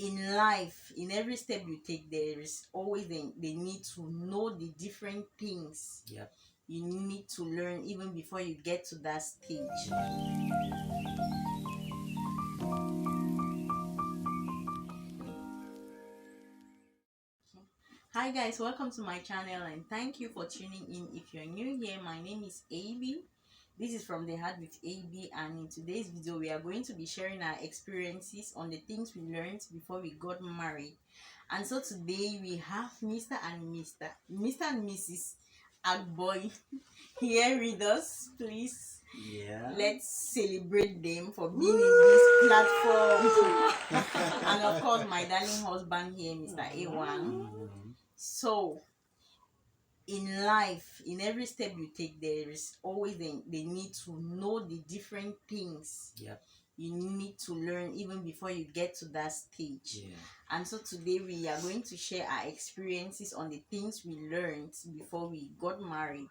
in life, in every step you take, there is always the need to know the different things Yep. you need to learn even before you get to that stage. Hi guys, welcome to my channel and thank you for tuning in. If you're new here, my name is AB. This is From the Heart with AB, and in today's video we are going to be sharing our experiences on the things we learned before we got married. And so today we have Mr. and Mrs. Agboy here with us. Please, Yeah. let's celebrate them for being in this platform. And of course my darling husband here, Mr. A1. So in life, in every step you take, there is always the need to know the different things Yep. you need to learn even before you get to that stage. Yeah. And so today we are going to share our experiences on the things we learned before we got married.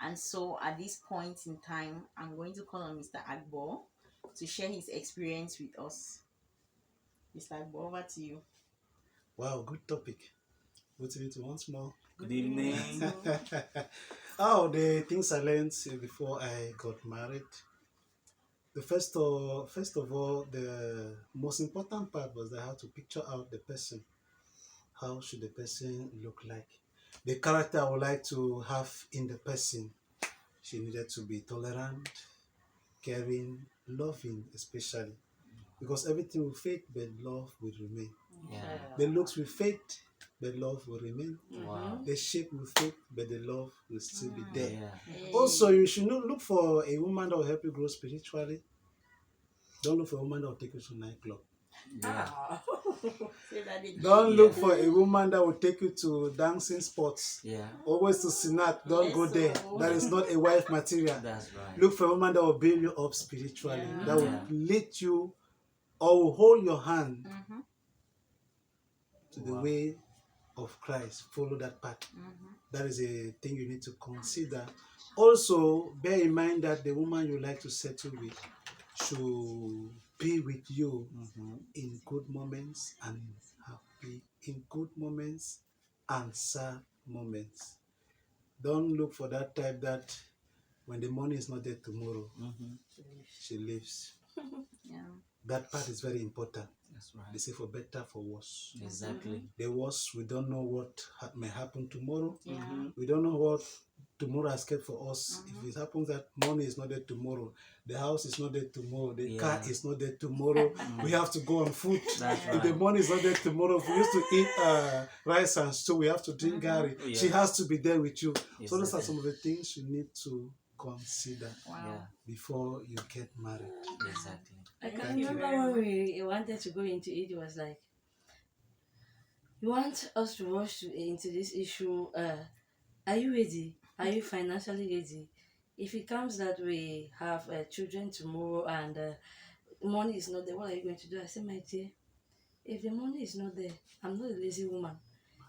And so at this point in time, I'm going to call on Mr. Agbo to share his experience with us. Mr. Agbo, over to you. Wow, good topic. Good to meet you once more. Good evening. Oh, the things I learned before I got married. The first of all, the most important part was that I had to picture out the person. How should the person look like? The character I would like to have in the person. She needed to be tolerant, caring, loving, especially. Because everything will fade, but love will remain. Yeah. The looks will fade, but love will remain. Wow. The shape will fade, but the love will still be there. Yeah. Also, you should not look for a woman that will help you grow spiritually. Don't look for a woman that will take you to nightclub. Yeah. Say that again. Don't look for a woman that will take you to dancing spots. Yeah. Always to Sinat. Don't go there. That is not a wife material. That's right. Look for a woman that will build you up spiritually. Yeah. That will Yeah. lead you or will hold your hand Mm-hmm. to the Wow. way of Christ. Follow that path. Mm-hmm. That is a thing you need to consider. Also, bear in mind that the woman you like to settle with should be with you in good moments and in good moments and sad moments. Don't look for that type that when the money is not there tomorrow, she leaves. Yeah. That part is very important. That's They right. say for better, for worse. Exactly. The worst, we don't know what may happen tomorrow. Yeah. We don't know what tomorrow has kept for us. If it happens that money is not there tomorrow, the house is not there tomorrow, the car is not there tomorrow, we have to go on foot. That's If the right. money is not there tomorrow, if we used to eat rice and stew, we have to drink gari. Yeah. She has to be there with you. So those are Exactly. some of the things you need to consider Wow. Yeah. before you get married. Exactly. I can Thank you remember very when much. we wanted to go into it, it was like, you want us to rush into this issue. Are you ready? Are you financially ready? If it comes that we have children tomorrow and money is not there, what are you going to do? I said, my dear, if the money is not there, I'm not a lazy woman.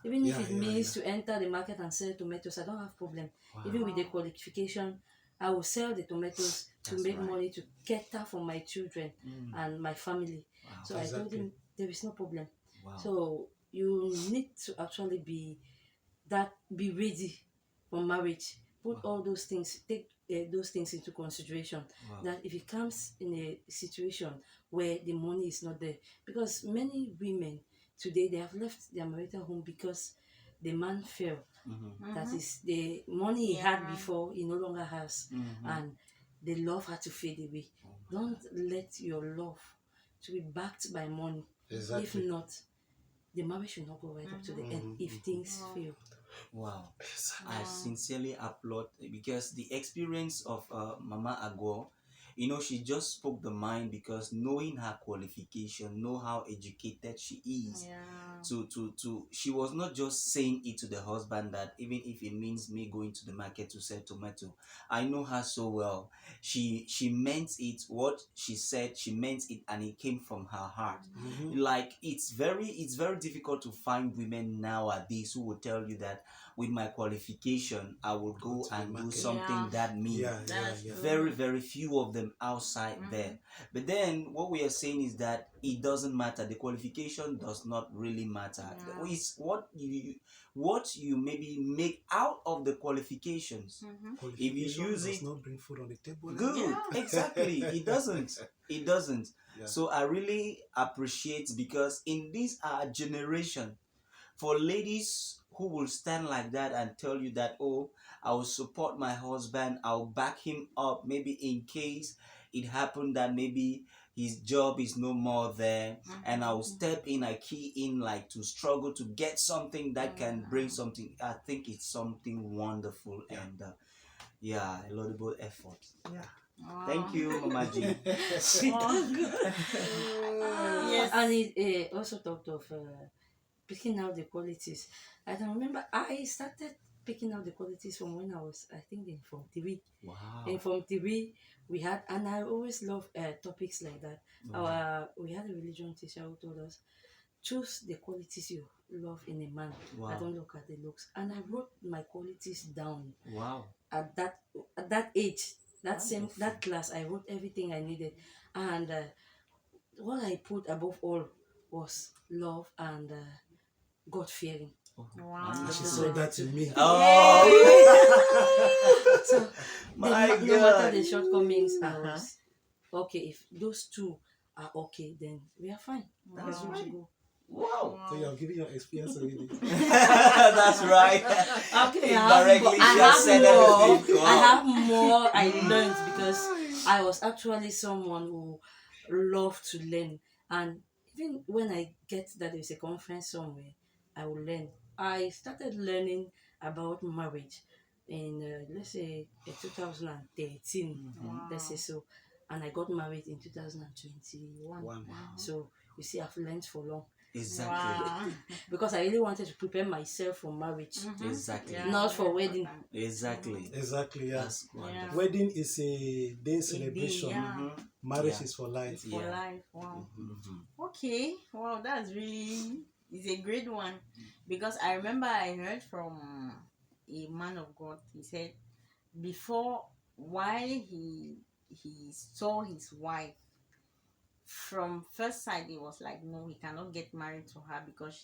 Even if it means to enter the market and sell tomatoes, I don't have problem. Even with the qualification, I will sell the tomatoes to That's make right. money to cater for my children and my family. Wow. So I told him there is no problem. Wow. So you need to actually be ready for marriage. Put all those things, take those things into consideration. Wow. That if it comes in a situation where the money is not there, because many women today they have left their marital home because the man fell. That is the money he had before he no longer has, and the love had to fade away. Don't let your love to be backed by money. Exactly. If not, the marriage should not go right up to the end if things fail. Wow. I sincerely applaud because the experience of Mama Agwo, you know, she just spoke the mind because knowing her qualification, know how educated she is. Yeah. She was not just saying it to the husband that even if it means me going to the market to sell tomato. I know her so well. She meant it. What she said, she meant it, and it came from her heart. Like it's very difficult to find women nowadays who will tell you that with my qualification I will go to the and do market. something that means. That's Very few of them them outside Mhm. there. But then what we are saying is that it doesn't matter. The qualification does not really matter. Yeah. It's what you maybe make out of the qualifications. Mhm. If you Qualification use does it not bring food on the table. good, Yeah. exactly. It doesn't. It doesn't. Yeah. So I really appreciate, because in this our generation, for ladies who will stand like that and tell you that, oh, I will support my husband, I'll back him up, maybe in case it happened that maybe his job is no more there, and I'll Mhm. step in, I key in, like to struggle to get something that can bring Yeah. something. I think it's something wonderful, Yeah. and yeah, a laudable effort. Yeah. Wow. Thank you, Mama G. We Wow. thank God. Yes. And it also talked of picking out the qualities. I can remember I started picking out the qualities from when I was, I think, in Form 3. In Wow. Form 3, we had, and I always love topics like that. We had a religion teacher who told us, choose the qualities you love in a man. I Wow. don't look at the looks. And I wrote my qualities down Wow. at that age. Wonderful. That class, I wrote everything I needed, and what I put above all was love and God fearing. Oh, Wow. She Those wonderful. saw were the that two. in me. Oh, So my no matter God. the shortcomings, I Uh-huh. was okay. If those two are okay, then we are fine. We are That's good to right. go. Wow. So you're giving your experience already. That's right. Okay, Indirectly, she has said everything. I Wow. have more I learned because I was actually someone who loved to learn. And even when I get that there's a conference somewhere, I will learn. I started learning about marriage in, let's say, 2013, let's say Wow. so. And I got married in 2021. One. So you see, I've learned for long Exactly. Wow. because I really wanted to prepare myself for marriage, Mhm. Exactly. Yeah, not for very wedding. important. Exactly. Exactly, yeah. That's wonderful. Wedding is a day celebration. yeah. Mhm. Marriage Yeah. is for life. It's for Yeah. life. Wow. Mhm. Okay. Wow, that's really is a great one, because I remember I heard from a man of God. He said before, while he saw his wife, from first sight he was like, no, he cannot get married to her because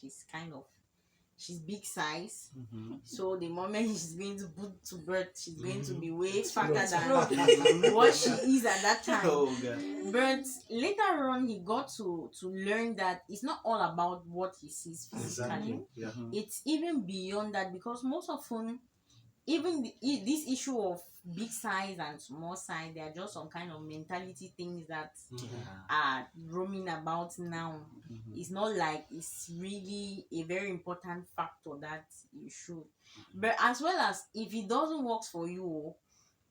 she's big size. Mhm. So the moment she's going to put to birth, she's going to be Mhm. way fatter Right. than Mhm. what she is at that time. Oh God. But later on, he got to learn that it's not all about what he sees physically. Exactly. Yeah. Mhm. It's even beyond that, because most often, even this issue of big size and small size, they are just some kind of mentality things that Mhm. Yeah. are roaming about now. Mhm. It's not like it's really a very important factor that you should. But as well as if it doesn't work for you,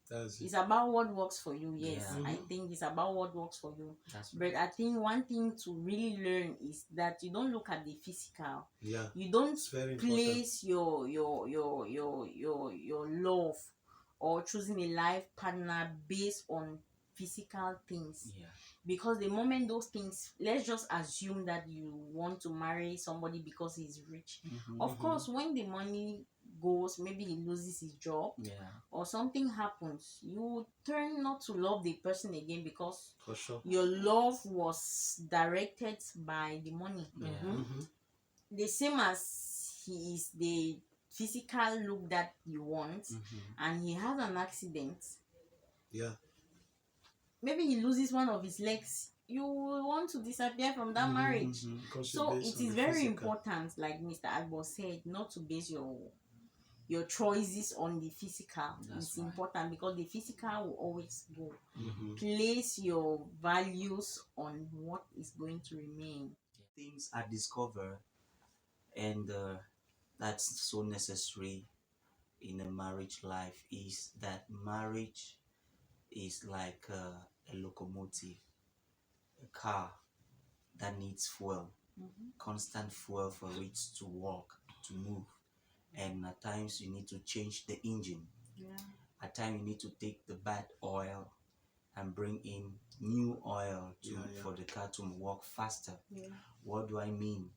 That's it's it. about what works for you. Yes, Yeah. I think it's about what works for you. That's But I think one thing to really learn is that you don't look at the physical. Yeah. You don't It's very important. place your love or choosing a life partner based on physical things. Yeah. Because the moment those things, let's just assume that you want to marry somebody because he's rich. Mhm. Of course, when the money goes, maybe he loses his job Yeah. or something happens, you turn not to love the person again, because For sure. your love was directed by the money. Yeah. Mhm. The same as he is the physical look that you want, Mhm. and he has an accident, Yeah. maybe he loses one of his legs, you will want to disappear from that marriage. Mhm. Because you So base it on is the very physical. important, like Mr. Agbo said, not to base your choices on the physical. That's It's right. important, because the physical will always go. Mhm. Place your values on what is going to remain. Things I discover, and that's so necessary in a marriage life, is that marriage is like a locomotive, a car that needs fuel, Mhm. constant fuel for it to walk, to move. And at times you need to change the engine. Yeah. At times you need to take the bad oil and bring in new oil Yeah. for the car to walk faster. Yeah. What do I mean?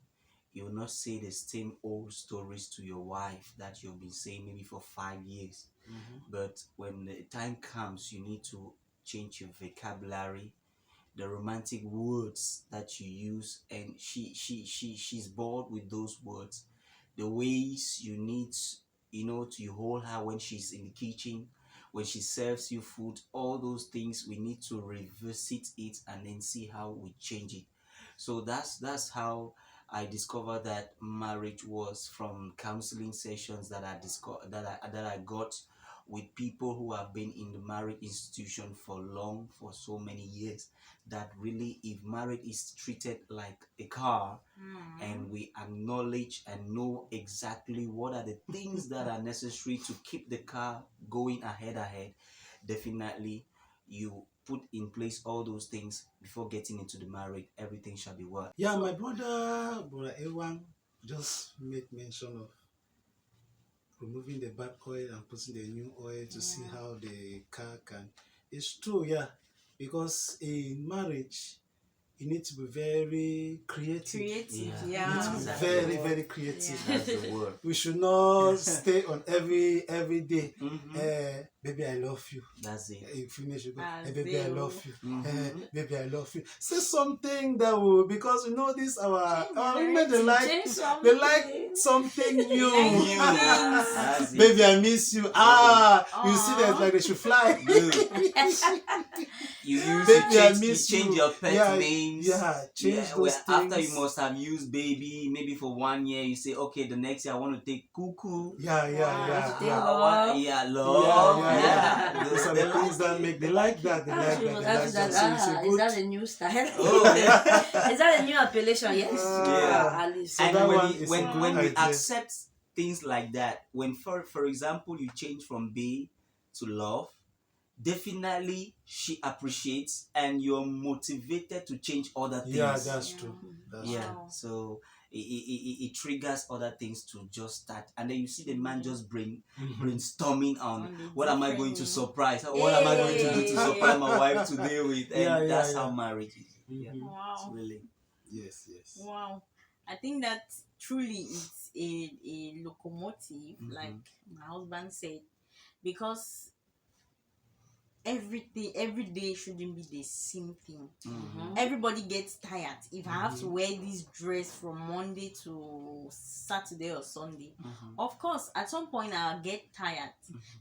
You will not say the same old stories to your wife that you've been saying maybe for 5 years. Mhm. But when the time comes, you need to change your vocabulary, the romantic words that you use, and she's bored with those words. The ways you need, to hold her when she's in the kitchen, when she serves you food, all those things we need to revisit it and then see how we change it. So that's how I discovered that marriage was from counseling sessions that I discovered that I got with people who have been in the marriage institution for so many years, that really, if marriage is treated like a car, and we acknowledge and know exactly what are the things that are necessary to keep the car going ahead, definitely you put in place all those things before getting into the marriage, everything shall be well. Yeah, my brother Ewan, just made mention of removing the bad oil and putting the new oil to see how the car can. It's true, yeah, because in marriage, you need to be very creative. Creative, Yeah. You need to be that's very, the very word. creative. Yeah. That's the word. We should not stay on every day. Mhm. Baby, I love you. That's it. You finish, you go, Ah, baby, I zero. love you. Mhm. Baby, I love you. Say something that will, because you know this our Change our the women, they narrative, like change they like something. something new. New things. That's it. Baby, I miss you. You see that Aw. like they should fly. You Baby, I change miss change you. your pet Yeah, names. yeah, change those where after you things. must have used baby, maybe for 1 year, you say, okay, the next year I want to take cuckoo. Yeah, Wow. yeah, They yeah. love. Love. Yeah. Those are They the like things that it. make they like that. They Ah, like she that. was They like asking that. that. So it's a Is good. that a new style? Oh, yeah. Is that a new appellation? Yes. Yeah. At least. So And that when one we, is when a good when we idea. accept things like that, when for example you change from be to love, definitely she appreciates and you're motivated to change other things. Yeah, that's Yeah. true. That's Yeah, Wow. so it triggers other things to just start, and then you see the man just true. brainstorming on On the what am I going to different- surprise, what am I going to do to Hey. surprise my wife today with, and Yeah, that's yeah, how yeah. marriage is. Yeah, Mhm. it's Wow. really. Yes, yes. Wow. I think that truly is a locomotive, like Mhm. my husband said, because every day shouldn't be the same thing. Mhm. Everybody gets tired. If I have to Mhm. wear this dress from Monday to Saturday or Sunday, Mhm. of course, at some point I'll get tired.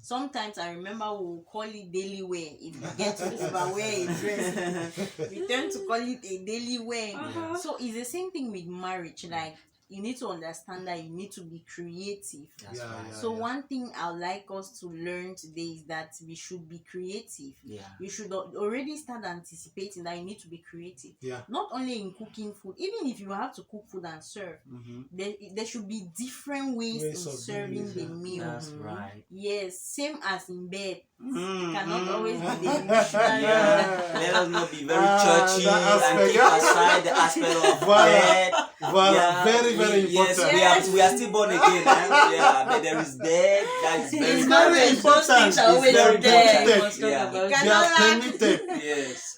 Sometimes I remember we'll call it daily wear. If you get to overwear a dress, we tend to call it a daily wear. Uh-huh. So it's the same thing with marriage. Like, you need to understand that you need to be creative. That's Yeah, right. yeah. So one thing I'd like us to learn today is that we should be creative. Yeah. You should already start anticipating that you need to be creative. Yeah. Not only in cooking food, even if you have to cook food and serve, Mhm. there should be different ways Ways in of serving doing it, the yeah. meal. That's right. Yes, same as in bed. Mm, Cannot always be mm. the usual. Yeah, let us not be very churchy that and aspect, keep yeah. aside the aspect of Voilà. bed. Voilà. Yeah, Very, very yes, important. Yes. we are still born again. Yeah, but there is bed. That is very It's not very that important. Those things are It's always very there. important. We must talk Yeah. about They Cannot are lack. permitted Yes.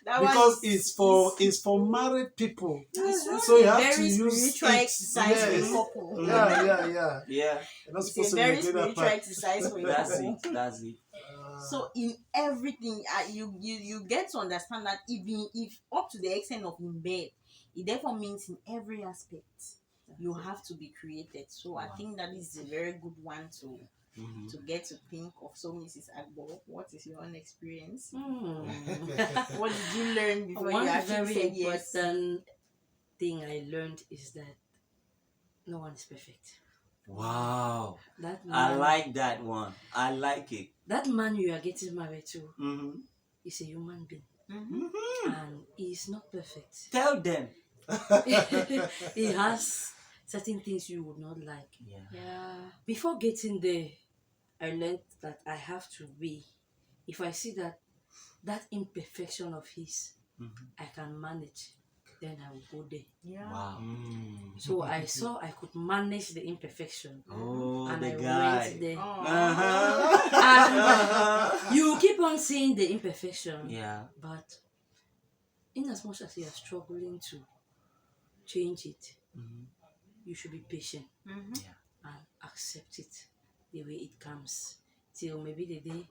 That one because is- it's for married people. it's one So you have very to use spiritual it. exercise for Yes. a couple. Mm. Yeah, yeah, yeah. Yeah. You're not It's supposed a to very neglect that spiritual part. exercise for a That's couple. it. That's it. So in everything, you get to understand that even if up to the extent of in bed, it therefore means in every aspect you have to be created. So I think that is a very good one Mhm. to get to think of. So Mrs. Agbo, what is your own experience? Mm. What did you learn before One you actually very said yes? important thing I learned is that no one is perfect. Wow. That I man, like that one. I like it. that man you are getting married to Mm-hmm. is a human being, Mm-hmm. and he is not perfect. Tell them. He has certain things you would not like. Yeah. Yeah. Before getting there, I learned that I have to weigh. If I see that imperfection of his, Mhm. I can manage, then I will go there. Yeah. Wow. So I saw I could manage the imperfection, Oh, and the I guy. went there. Oh. Uh-huh. And you keep on seeing the imperfection, Yeah. but in as much as you are struggling to change it, Mhm. you should be patient Mm-hmm. Yeah. and accept it the way it comes, till maybe the day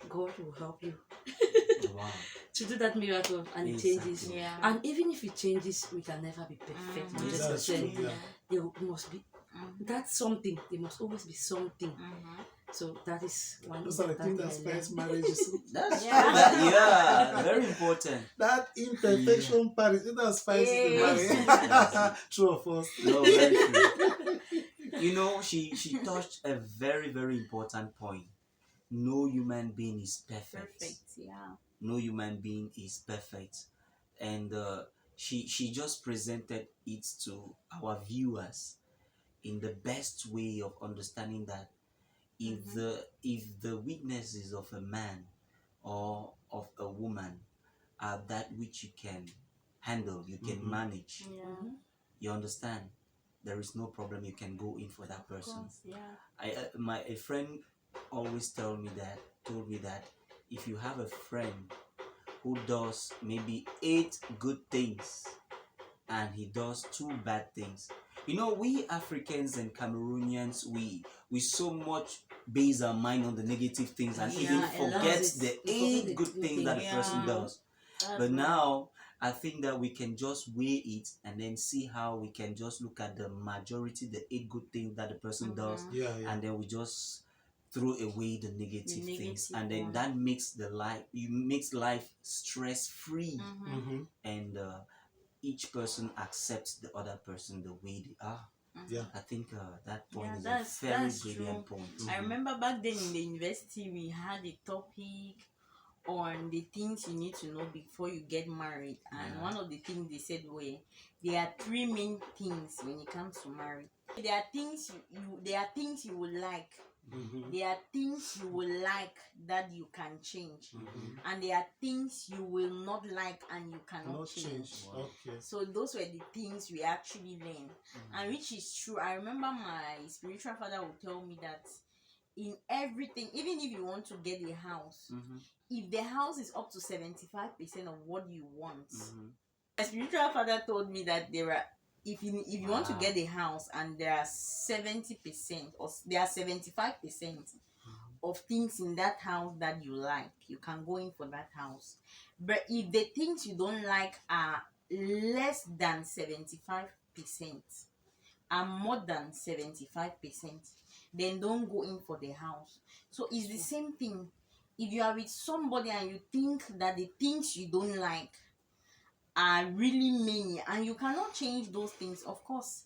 God will help you Wow. to do that miracle, and it changes. Exactly. Yeah. And even if it changes, we can never be perfect, Mhm. 100%. That's true, yeah. There must be Mhm. that's something. There must always be something. Mhm. So that is one Those are the things important that thing I spice learned. marriages. That's Yeah. yeah, very important. That imperfection part is that spices the Yes. marriage. True or false? No, very true. You know, she touched a very, very important point. No human being is perfect. Perfect. Yeah. No human being is perfect. And she just presented it to our viewers in the best way of understanding that if the weaknesses of a man or of a woman are that which you can handle, you can Mhm. manage, Yeah. Mhm. you understand, there is no problem, you can go in for that Of person. course. Yeah. A friend always told me that if you have a friend who does maybe 8 good things and he does 2 bad things, we Africans and Cameroonians, we so much base our mind on the negative things and even Yeah, a lot. forget It's- the we forget eight the good good things that the things. person Yeah. does. That's But right. now I think that we can just weigh it and then see how we can just look at the majority, the 8 good things that the person does, Mhm. Yeah, yeah. and then we just throw away the negative The things, negative and then one. that makes life stress free, Mhm. Mm-hmm. and each person accepts the other person the way they are. Yeah. I think that point Yeah, is that's a very true. brilliant point. I remember back then in the university we had a topic on the things you need to know before you get married, and Yeah. one of the things they said were there are three main things when it comes to marriage. There are things there are things you will like, Mm-hmm. there are things you will like that you can change, Mm-hmm. and there are things you will not like and you cannot Cannot change. change. Wow. Okay. So those were the things we actually learned, and which is true. I remember my spiritual father would tell me that in everything, even if you want to get a house, Mm-hmm. if the house is up to 75% of what you want, Mm-hmm. my spiritual father told me that there are, if you want to Wow. get a house and there are 70% or there are 75% of things in that house that you like, you can go in for that house. But if the things you don't like are less than 75% and more than 75%, then don't go in for the house. So it's the same thing. If you are with somebody and you think that the things you don't like are really many and you cannot change those things, of course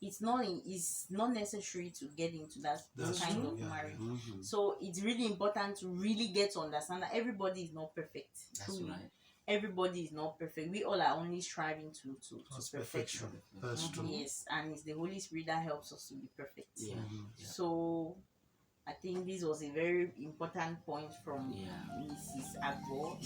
it's not necessary to get into that That's kind true. of Yeah, marriage. yeah. Mm-hmm. So it's really important to really get to understand that everybody is not perfect. That's Truly, right. everybody is not perfect. We all are only striving to That's perfection. perfection. That's true. Yes, and it's the Holy Spirit that helps us to be perfect. Yeah. Mhm. Yeah. So I think this was a very important point from Yeah. Mrs. Agbo.